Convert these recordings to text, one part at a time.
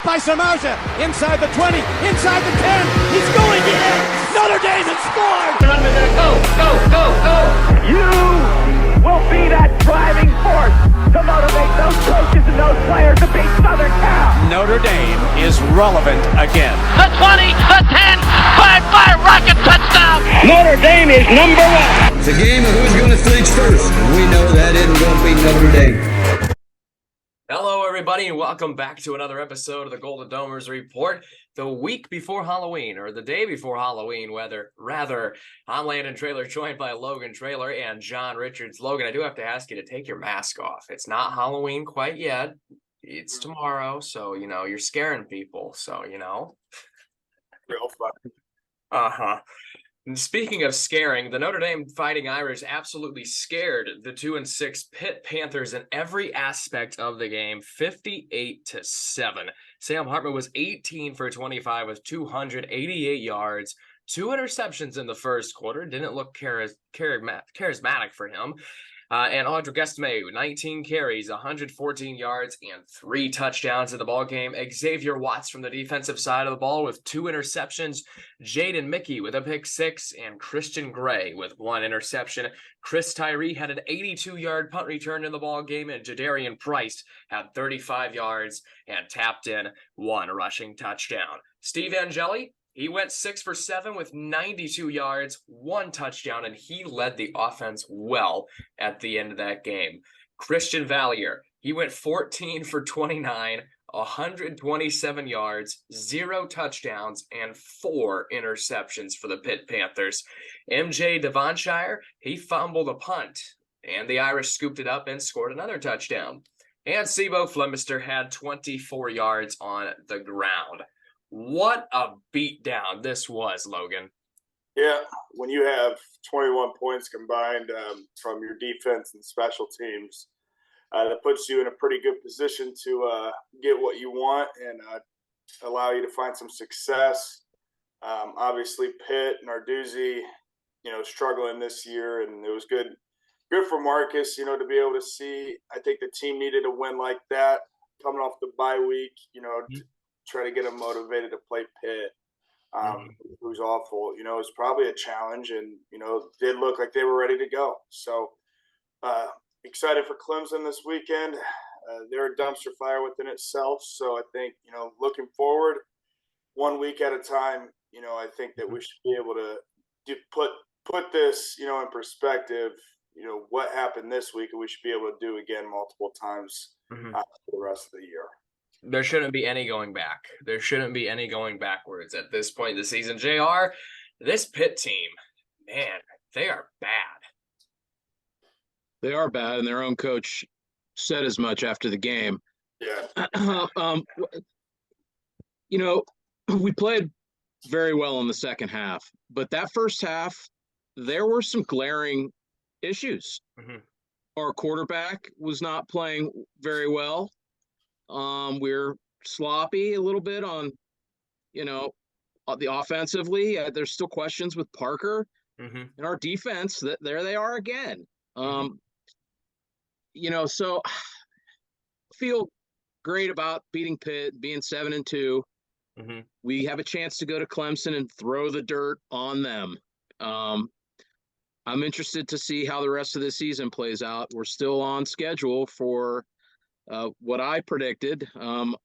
By Samardzija, inside the 20, inside the 10, he's going in! Notre Dame has scored! Go! You will be that driving force to motivate those coaches and those players to beat Southern Cal! Notre Dame is relevant again. The 20, the 10, fire, rocket, touchdown! Notre Dame is number one! It's a game of who's going to flinch first. We know that isn't going to be Notre Dame. Hello, everybody, and welcome back to another episode of the Golden Domers Report. The week before Halloween, or the day before Halloween, rather. I'm Landon Traylor, joined by Logan Traylor and John Richards. Logan, I do have to ask you to take your mask off. It's not Halloween quite yet. It's tomorrow, so, you're scaring people, so, Real fun. Uh-huh. And speaking of scaring, the Notre Dame Fighting Irish absolutely scared the 2-6 Pitt Panthers in every aspect of the game, 58-7. Sam Hartman was 18 for 25 with 288 yards, 2 interceptions in the first quarter. Didn't look charismatic for him. And Audric Estime, 19 carries, 114 yards, and 3 touchdowns in the ballgame. Xavier Watts from the defensive side of the ball with 2 interceptions. Jaden Mickey with a pick 6, and Christian Gray with 1 interception. Chris Tyree had an 82-yard punt return in the ballgame, and Jadarian Price had 35 yards and tapped in 1 rushing touchdown. Steve Angeli, he went 6 for 7 with 92 yards, 1 touchdown, and he led the offense well at the end of that game. Christian Valier, he went 14 for 29, 127 yards, 0 touchdowns, and 4 interceptions for the Pitt Panthers. MJ Devonshire, he fumbled a punt, and the Irish scooped it up and scored another touchdown. And Sibo Flemister had 24 yards on the ground. What a beatdown this was, Logan. Yeah, when you have 21 points combined from your defense and special teams, that puts you in a pretty good position to get what you want and allow you to find some success. Obviously, Pitt and Narduzzi, struggling this year, and it was good for Marcus, to be able to see. I think the team needed a win like that coming off the bye week, to try to get them motivated to play Pitt, who's awful. It was probably a challenge, and, did look like they were ready to go. So excited for Clemson this weekend. They're a dumpster fire within itself. So I think, looking forward 1 week at a time, I think that we should be able to put this, in perspective, what happened this week, and we should be able to do again multiple times for the rest of the year. There shouldn't be any going back. There shouldn't be any going backwards at this point in the season. JR, this Pitt team, man, they are bad. They are bad, and their own coach said as much after the game. Yeah. We played very well in the second half, but that first half, there were some glaring issues. Our quarterback was not playing very well. We're sloppy a little bit on, the offensively. There's still questions with Parker and our defense. There they are again. So I feel great about beating Pitt, being 7-2. We have a chance to go to Clemson and throw the dirt on them. I'm interested to see how the rest of the season plays out. We're still on schedule for what I predicted. And,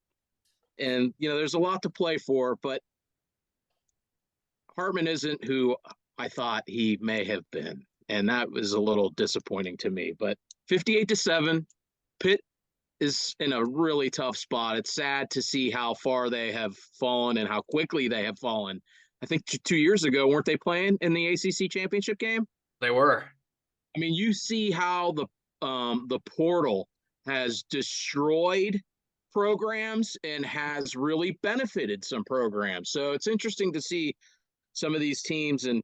there's a lot to play for, but Hartman isn't who I thought he may have been. And that was a little disappointing to me. But 58-7, Pitt is in a really tough spot. It's sad to see how far they have fallen and how quickly they have fallen. I think 2 years ago, weren't they playing in the ACC championship game? They were. I mean, you see how the portal has destroyed programs and has really benefited some programs. So it's interesting to see some of these teams and,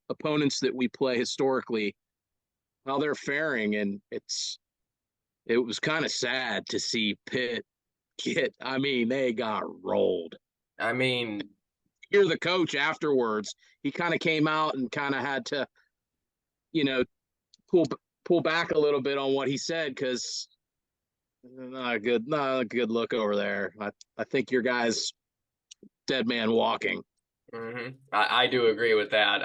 opponents that we play historically, how they're faring. And it was kind of sad to see Pitt they got rolled. Hear the coach afterwards, he kind of came out and kind of had to, pull back a little bit on what he said, because Not a good look over there. I think your guy's dead man walking. I do agree with that.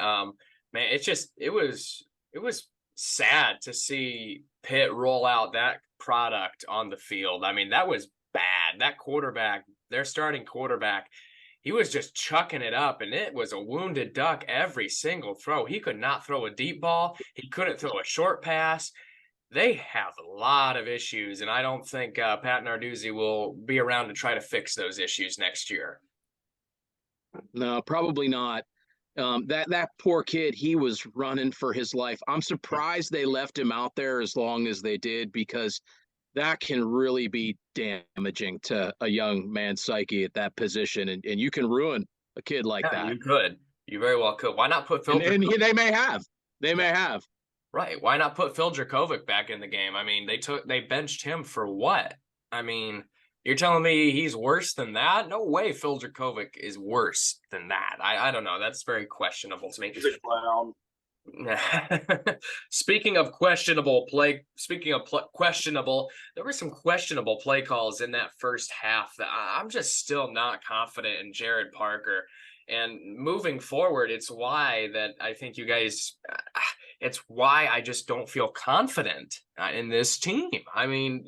Man, it was sad to see Pitt roll out that product on the field. I mean, that was bad. That quarterback, their starting quarterback, he was just chucking it up, and it was a wounded duck every single throw. He could not throw a deep ball. He couldn't throw a short pass. They have a lot of issues, and I don't think Pat Narduzzi will be around to try to fix those issues next year. No, probably not. That poor kid, he was running for his life. I'm surprised they left him out there as long as they did, because that can really be damaging to a young man's psyche at that position, and you can ruin a kid like Yeah, that. you could. You very well could. Why not put Phil? And they may have. They may have. Right. Why not put Phil Dracovic back in the game? I mean, they benched him for what? I mean, you're telling me he's worse than that? No way Phil Dracovic is worse than that. I don't know. That's very questionable to me. He's a clown. Speaking of questionable, there were some questionable play calls in that first half that I'm just still not confident in Jared Parker. And moving forward, it's why that I think you guys, it's why I just don't feel confident in this team. I mean,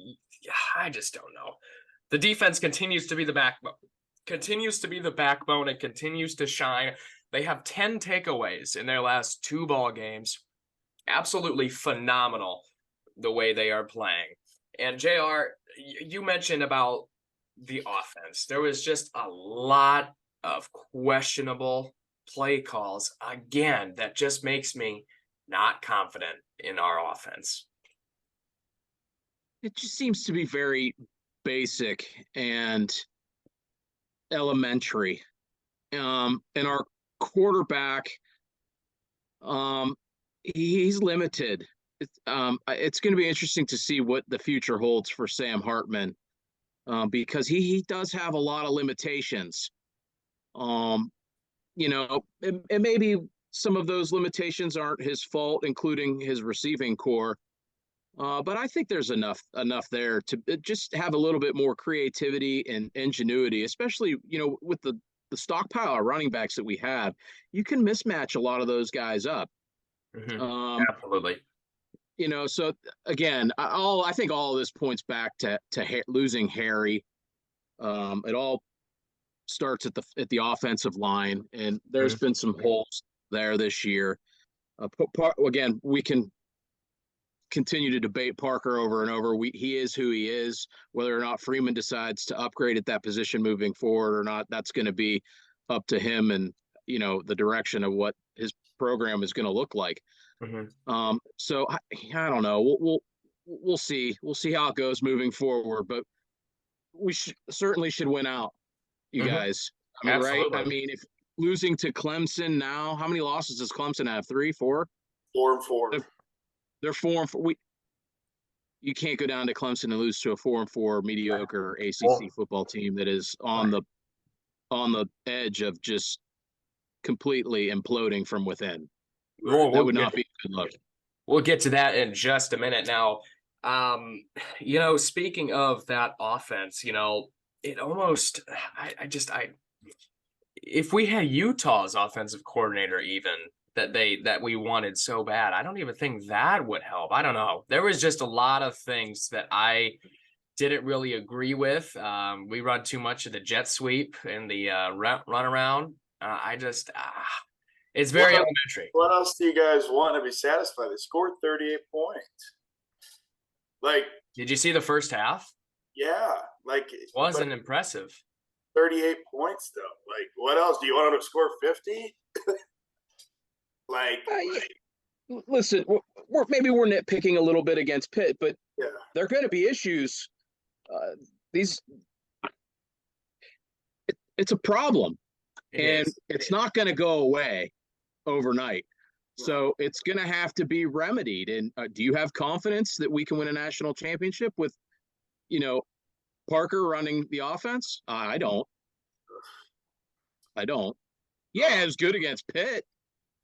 I just don't know. The defense continues to be the backbone, and continues to shine. They have 10 takeaways in their last 2 ball games. Absolutely phenomenal the way they are playing. And JR, you mentioned about the offense. There was just a lot of questionable play calls again that just makes me not confident in our offense. It just seems to be very basic and elementary. And our quarterback, he's limited. It's going to be interesting to see what the future holds for Sam Hartman, because he does have a lot of limitations. And maybe some of those limitations aren't his fault, including his receiving core. But I think there's enough there to just have a little bit more creativity and ingenuity, especially, with the stockpile of running backs that we have. You can mismatch a lot of those guys up. Absolutely. So again, I think all of this points back to losing Harry. It all starts at the offensive line, and there's been some holes there this year. Again, we can continue to debate Parker over and over. He is who he is. Whether or not Freeman decides to upgrade at that position moving forward or not, that's going to be up to him and the direction of what his program is going to look like. So I don't know. We'll see. We'll see how it goes moving forward. But we certainly should win out, you guys. I mean, Absolutely. right? I mean, if losing to Clemson now, how many losses does Clemson have? 3, 4? 4-4. They're 4-4. You can't go down to Clemson and lose to a 4-4 mediocre ACC football team that is on the edge of just completely imploding from within. That would not be a good look. We'll get to that in just a minute. Now, speaking of that offense, it almost, if we had Utah's offensive coordinator even that we wanted so bad, I don't even think that would help. I don't know. There was just a lot of things that I didn't really agree with. We run too much of the jet sweep and the run around. It's very elementary. What else do you guys want to be satisfied? They scored 38 points. Did you see the first half? Yeah. It wasn't impressive. 38 points, though. What else? Do you want them to score 50? Listen, maybe we're nitpicking a little bit against Pitt, but yeah, there are going to be issues. It's a problem, and it's not going to go away overnight. So it's going to have to be remedied. And do you have confidence that we can win a national championship with, Parker running the offense? I don't. Yeah, it was good against Pitt.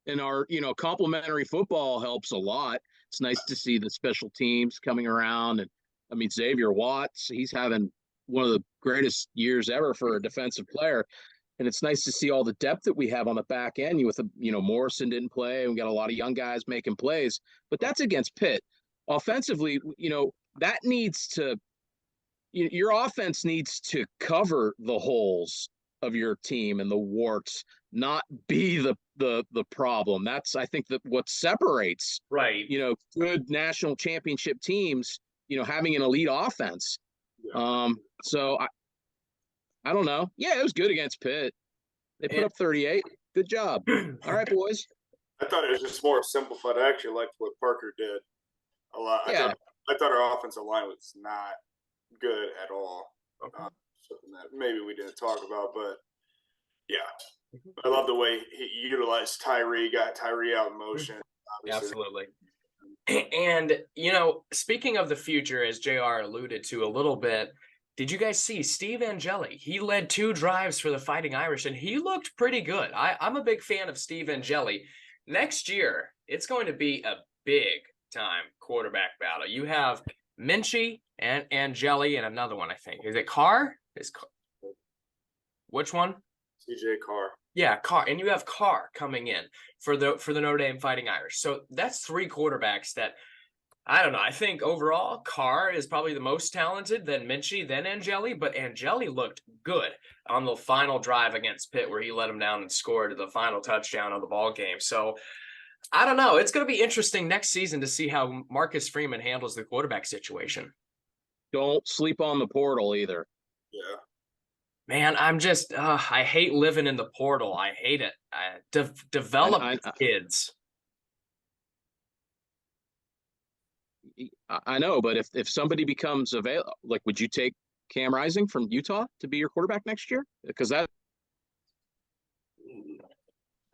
And our, complementary football helps a lot. It's nice to see the special teams coming around and I mean, Xavier Watts, he's having one of the greatest years ever for a defensive player. And it's nice to see all the depth that we have on the back end. With Morrison didn't play. We got a lot of young guys making plays, but that's against Pitt. Offensively, that needs to. Your offense needs to cover the holes of your team and the warts, not be the problem. That's, I think, that what separates good national championship teams. Having an elite offense. Yeah. So I don't know. Yeah, it was good against Pitt. They put up 38. Good job. All right, boys. I thought it was just more simplified. I actually liked what Parker did a lot. Yeah. I thought our offensive line was not good at all. Okay. Something that maybe we didn't talk about, but yeah. I love the way he utilized Tyree, got Tyree out in motion. Obviously. Absolutely. And, speaking of the future, as JR alluded to a little bit, did you guys see Steve Angeli? He led 2 drives for the Fighting Irish, and he looked pretty good. I'm a big fan of Steve Angeli. Next year, it's going to be a big-time quarterback battle. You have Minchie and Angeli and another one, I think. Is it Carr? Which one? CJ Carr. Yeah, Carr. And you have Carr coming in for the Notre Dame Fighting Irish. So that's 3 quarterbacks that, I don't know. I think overall, Carr is probably the most talented, then Minchie, then Angeli. But Angeli looked good on the final drive against Pitt where he let him down and scored the final touchdown of the ball game. So I don't know. It's going to be interesting next season to see how Marcus Freeman handles the quarterback situation. Don't sleep on the portal either. Yeah. Man, I'm just, I hate living in the portal. I hate it. Develop kids. I know, but if somebody becomes available, like, would you take Cam Rising from Utah to be your quarterback next year? Because that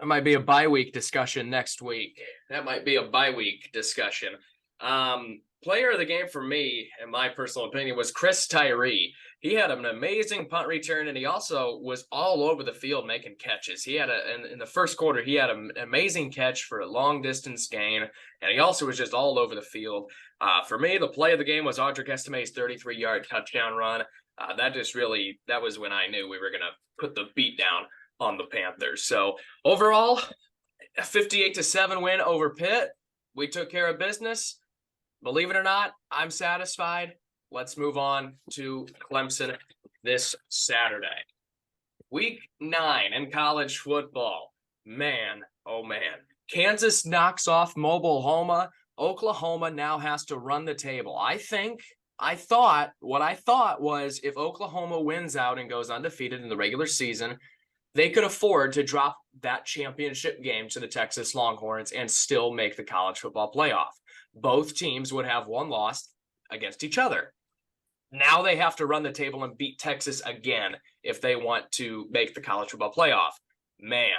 might be a bye week discussion next week. That might be a bye week discussion. Player of the game for me, in my personal opinion, was Chris Tyree. He had an amazing punt return, and he also was all over the field making catches. He had in the first quarter, he had an amazing catch for a long distance gain, and he also was just all over the field. For me, the play of the game was Audric Estime's 33-yard touchdown run. That was when I knew we were going to put the beat down on the Panthers. So overall, a 58-7 win over Pitt. We took care of business. Believe it or not, I'm satisfied. Let's move on to Clemson this Saturday. Week 9 in college football. Man, oh man. Kansas knocks off Mobile-Homa. Oklahoma now has to run the table. I thought was if Oklahoma wins out and goes undefeated in the regular season, they could afford to drop that championship game to the Texas Longhorns and still make the college football playoff. Both teams would have one loss against each other. Now they have to run the table and beat Texas again if they want to make the college football playoff. Man,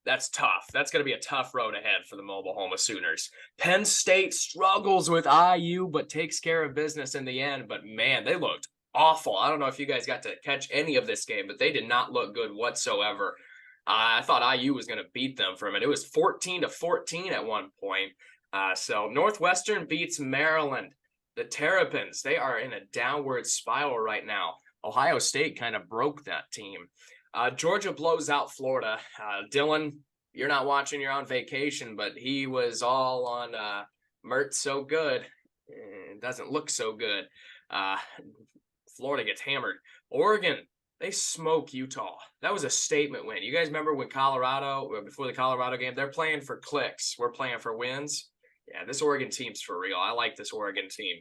that's tough. That's going to be a tough road ahead for the Mobile-Homa Sooners. Penn State struggles with IU but takes care of business in the end. But man, they looked awful. I don't know if you guys got to catch any of this game, but they did not look good whatsoever. I thought IU was going to beat them for a minute. It was 14-14 at one point. So Northwestern beats Maryland. The Terrapins, they are in a downward spiral right now. Ohio State kind of broke that team. Georgia blows out Florida. Dylan, you're not watching, you're on vacation, but he was all on Mertz so good. It doesn't look so good. Florida gets hammered. Oregon, they smoke Utah. That was a statement win. You guys remember when before the Colorado game, they're playing for clicks. We're playing for wins. Yeah, this Oregon team's for real. I like this Oregon team.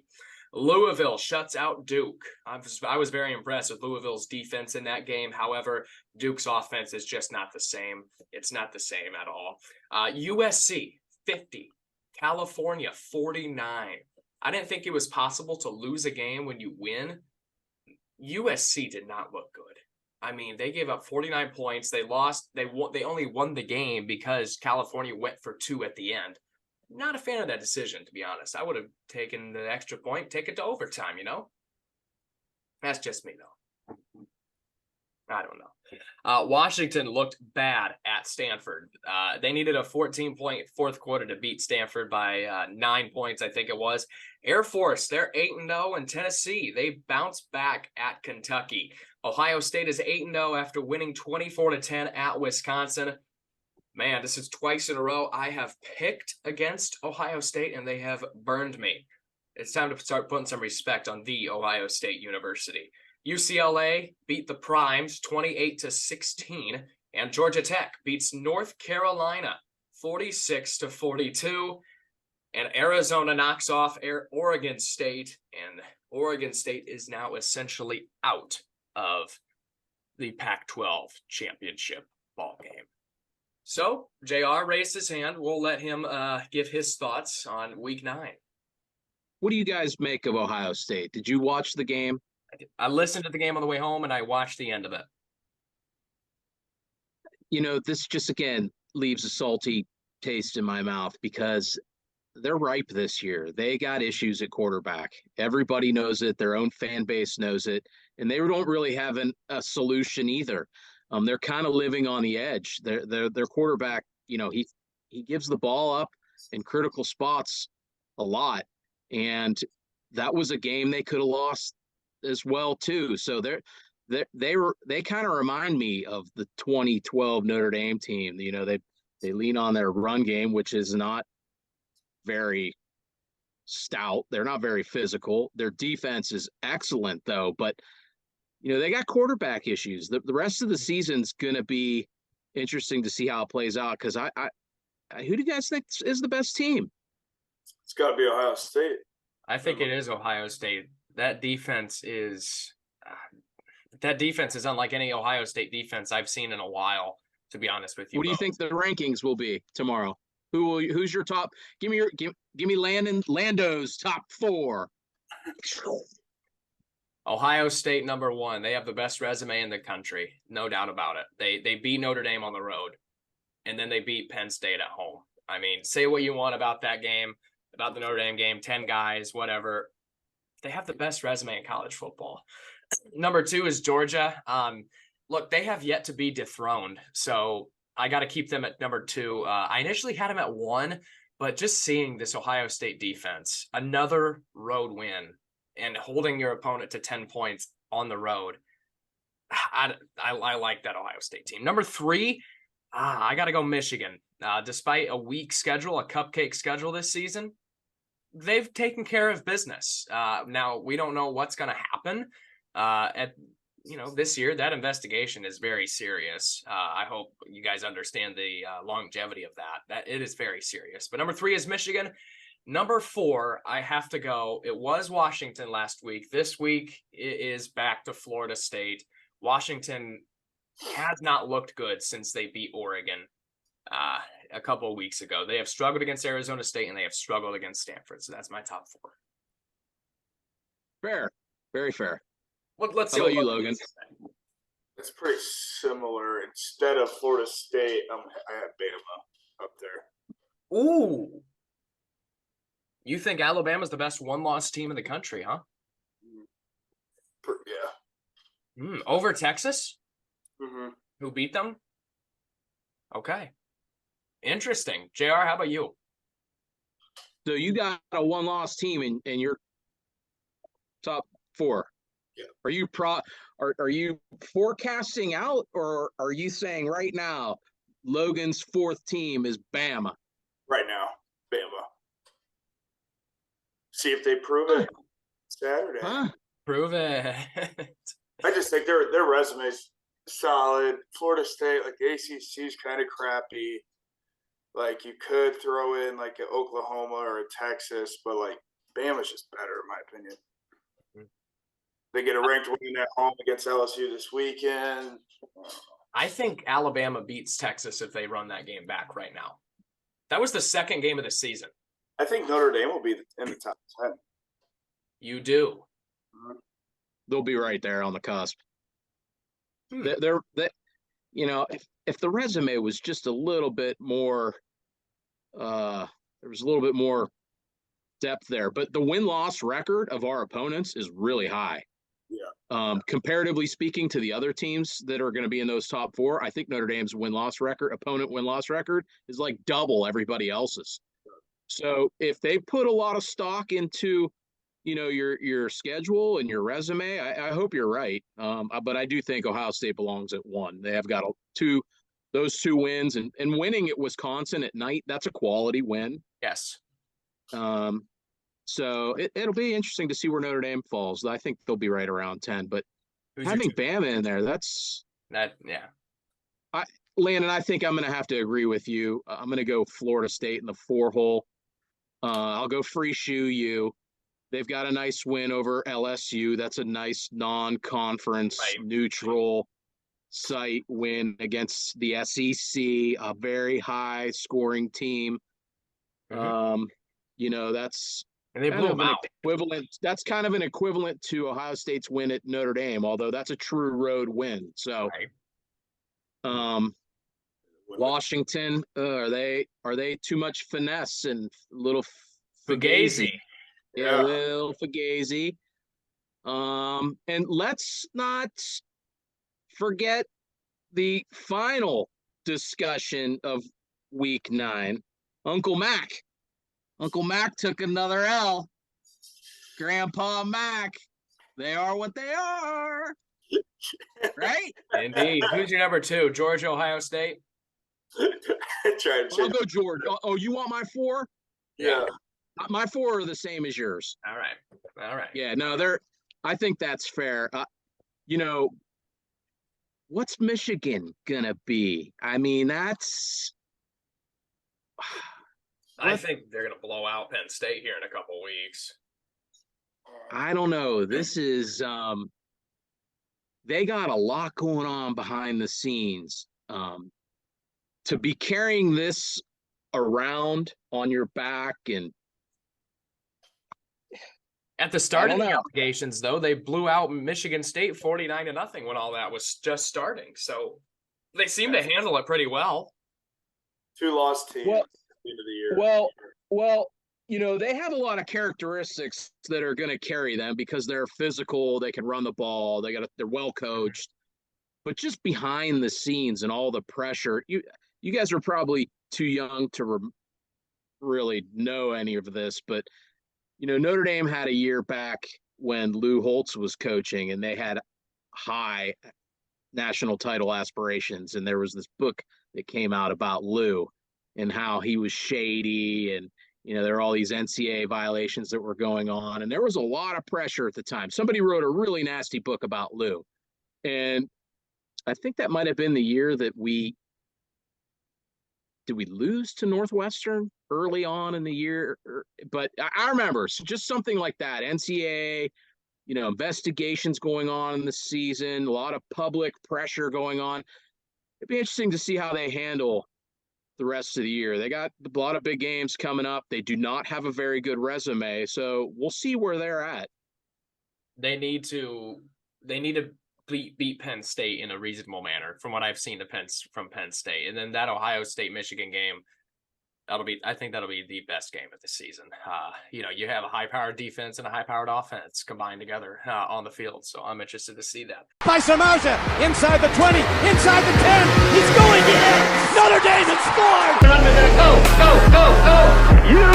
Louisville shuts out Duke. I was very impressed with Louisville's defense in that game. However, Duke's offense is just not the same. It's not the same at all. USC, 50. California, 49. I didn't think it was possible to lose a game when you win. USC did not look good. I mean, they gave up 49 points. They lost. They only won the game because California went for 2 at the end. Not a fan of that decision, to be honest. I would have taken the extra point, take it to overtime, That's just me, though. I don't know. Washington looked bad at Stanford. They needed a 14-point fourth quarter to beat Stanford by 9 points, I think it was. Air Force, they're 8-0, and Tennessee, they bounced back at Kentucky. Ohio State is 8-0 after winning 24-10 at Wisconsin. Man, this is twice in a row I have picked against Ohio State, and they have burned me. It's time to start putting some respect on the Ohio State University. UCLA beat the Primes 28-16, and Georgia Tech beats North Carolina 46-42. And Arizona knocks off Oregon State, and Oregon State is now essentially out of the Pac-12 championship ball game. So, JR raised his hand. We'll let him give his thoughts on Week 9. What do you guys make of Ohio State? Did you watch the game? I listened to the game on the way home, and I watched the end of it. This just, again, leaves a salty taste in my mouth because they're ripe this year. They got issues at quarterback. Everybody knows it. Their own fan base knows it. And they don't really have a solution either. They're kind of living on the edge. Their quarterback, he gives the ball up in critical spots a lot. And that was a game they could have lost as well too. So they kind of remind me of the 2012 Notre Dame team. They lean on their run game, which is not very stout. They're not very physical. Their defense is excellent though, but they got quarterback issues. The rest of the season's going to be interesting to see how it plays out. Cause I who do you guys think is the best team? It's got to be Ohio State. I think it is Ohio State. That defense is unlike any Ohio State defense I've seen in a while, to be honest with you. What do you think the rankings will be tomorrow? Who's your top? Give me Lando's top 4. Ohio State number 1. They have the best resume in the country, no doubt about it. They beat Notre Dame on the road, and then they beat Penn State at home. I mean, say what you want about that game, about the Notre Dame game, 10 guys, whatever. They have the best resume in college football. Number 2 is Georgia. Look, they have yet to be dethroned, so I got to keep them at number 2. I initially had them at 1, but just seeing this Ohio State defense, another road win, and holding your opponent to 10 points on the road, I like that Ohio State team. Number 3, I got to go Michigan. Despite a weak schedule, a cupcake schedule this season, they've taken care of business. Now, we don't know what's going to happen this year. That investigation is very serious. I hope you guys understand the longevity of that it is very serious. But number 3 is Michigan. Number 4, I have to go. It was Washington last week. This week, it is back to Florida State. Washington has not looked good since they beat Oregon a couple of weeks ago. They have struggled against Arizona State, and they have struggled against Stanford. So that's my top 4. Fair. Very fair. Let's see How what about you, Logan. It's pretty similar. Instead of Florida State, I have Bama up there. Ooh. You think Alabama's the best one-loss team in the country, huh? Yeah. Over Texas? Mm-hmm. Who beat them? Okay. Interesting. JR, how about you? So you got a one-loss team in your top 4. Yeah. Are you forecasting out, or are you saying right now Logan's 4th team is Bama? Right now, Bama. See if they prove it Saturday. Huh? Prove it. I just think their resume's solid. Florida State, like the ACC's kind of crappy. Like you could throw in like an Oklahoma or a Texas, but like Bama's just better in my opinion. They get a ranked win at home against LSU this weekend. I think Alabama beats Texas if they run that game back right now. That was the second game of the season. I think Notre Dame will be in the top 10. You do. They'll be right there on the cusp. If the resume was just a little bit more, there was a little bit more depth there. But the win-loss record of our opponents is really high. Yeah. Comparatively speaking to the other teams that are going to be in those top four, I think Notre Dame's opponent win-loss record is like double everybody else's. So if they put a lot of stock into, your schedule and your resume, I hope you're right. But I do think Ohio State belongs at 1. They have got those 2 wins, and winning at Wisconsin at night, that's a quality win. Yes. So it'll be interesting to see where Notre Dame falls. I think they'll be right around 10, but having Bama in there, Landon, I think I'm going to have to agree with you. I'm going to go Florida State in the 4 hole. I'll go free shoe you. They've got a nice win over LSU. That's a nice non-conference neutral site win against the SEC, a very high scoring team. That's and they blew them out. That's kind of an equivalent to Ohio State's win at Notre Dame, although that's a true road win. So, Washington, are they too much finesse and little Fugazi? Yeah, little Fugazi. And let's not forget the final discussion of week 9. Uncle Mac took another L. Grandpa Mac, they are what they are. Right? Indeed. Who's your number 2? Georgia, Ohio State? I'll go George. Oh, you want my 4? Yeah. My 4 are the same as yours. All right. Yeah, no, I think that's fair. What's Michigan gonna be? I mean, I think they're gonna blow out Penn State here in a couple weeks. I don't know. This is they got a lot going on behind the scenes. To be carrying this around on your back, and at the start of the allegations, though, they blew out Michigan State 49-0 when all that was just starting. So they seem to handle it pretty well. 2 lost teams at the end of the year. Well, they have a lot of characteristics that are going to carry them because they're physical, they can run the ball, they're well coached. But just behind the scenes and all the pressure, you guys are probably too young to really know any of this, but Notre Dame had a year back when Lou Holtz was coaching, and they had high national title aspirations. And there was this book that came out about Lou and how he was shady, and there were all these NCAA violations that were going on, and there was a lot of pressure at the time. Somebody wrote a really nasty book about Lou, and I think that might have been the year that did we lose to Northwestern early on in the year? But I remember just something like that. NCAA, investigations going on in the season, a lot of public pressure going on. It'd be interesting to see how they handle the rest of the year. They got a lot of big games coming up. They do not have a very good resume, so we'll see where they're at. They need to beat Penn State in a reasonable manner, from what I've seen from Penn State, and then that Ohio State Michigan game, I think that'll be the best game of the season. You have a high-powered defense and a high-powered offense combined together on the field, so I'm interested to see that. By Samauja, inside the 20, inside the 10, he's going in! Notre Dame has scored! Go! You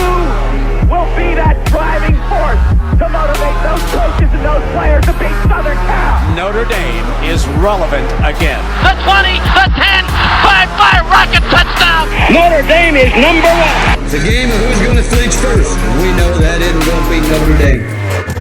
will be that driving force to motivate those coaches and those players to beat Southern Cal. Notre Dame is relevant again. The 20, the 10, 5-5 rocket touchdown. Notre Dame is number 1. It's a game of who's going to flinch first. We know that it won't be Notre Dame.